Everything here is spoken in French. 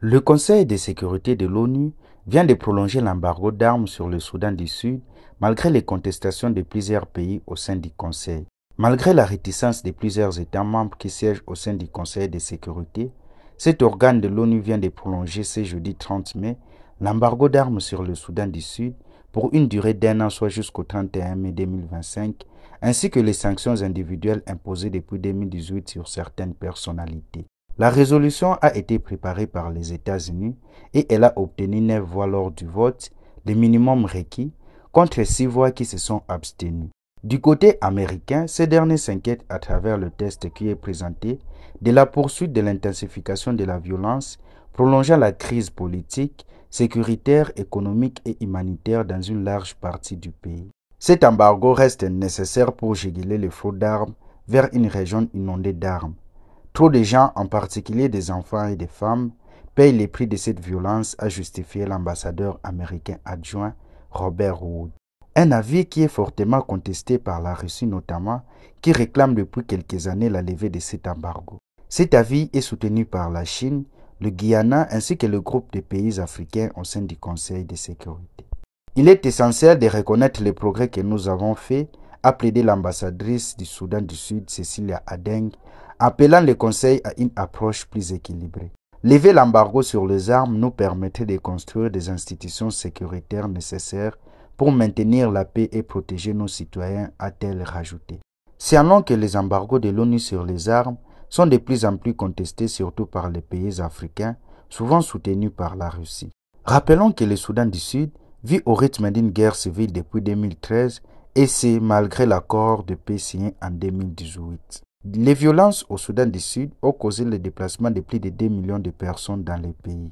Le Conseil de sécurité de l'ONU vient de prolonger l'embargo d'armes sur le Soudan du Sud malgré les contestations de plusieurs pays au sein du Conseil. Malgré la réticence de plusieurs États membres qui siègent au sein du Conseil de sécurité, cet organe de l'ONU vient de prolonger ce jeudi 30 mai l'embargo d'armes sur le Soudan du Sud pour une durée d'un an, soit jusqu'au 31 mai 2025, ainsi que les sanctions individuelles imposées depuis 2018 sur certaines personnalités. La résolution a été préparée par les États-Unis et elle a obtenu 9 voix lors du vote, le minimum requis, contre 6 voix qui se sont abstenues. Du côté américain, ces derniers s'inquiètent à travers le texte qui est présenté de la poursuite de l'intensification de la violence, prolongeant la crise politique, sécuritaire, économique et humanitaire dans une large partie du pays. Cet embargo reste nécessaire pour juguler le flot d'armes vers une région inondée d'armes. Trop de gens, en particulier des enfants et des femmes, payent les prix de cette violence, a justifié l'ambassadeur américain adjoint Robert Wood. Un avis qui est fortement contesté par la Russie notamment, qui réclame depuis quelques années la levée de cet embargo. Cet avis est soutenu par la Chine, le Guyana ainsi que le groupe de pays africains au sein du Conseil de sécurité. Il est essentiel de reconnaître les progrès que nous avons faits, a plaidé l'ambassadrice du Soudan du Sud, Cecilia Adeng, appelant le Conseil à une approche plus équilibrée. Lever l'embargo sur les armes nous permettrait de construire des institutions sécuritaires nécessaires pour maintenir la paix et protéger nos citoyens, a-t-elle rajouté. Signalons que les embargos de l'ONU sur les armes sont de plus en plus contestés, surtout par les pays africains, souvent soutenus par la Russie. Rappelons que le Soudan du Sud vit au rythme d'une guerre civile depuis 2013 et c'est malgré l'accord de paix signé en 2018. Les violences au Soudan du Sud ont causé le déplacement de plus de 2 millions de personnes dans le pays.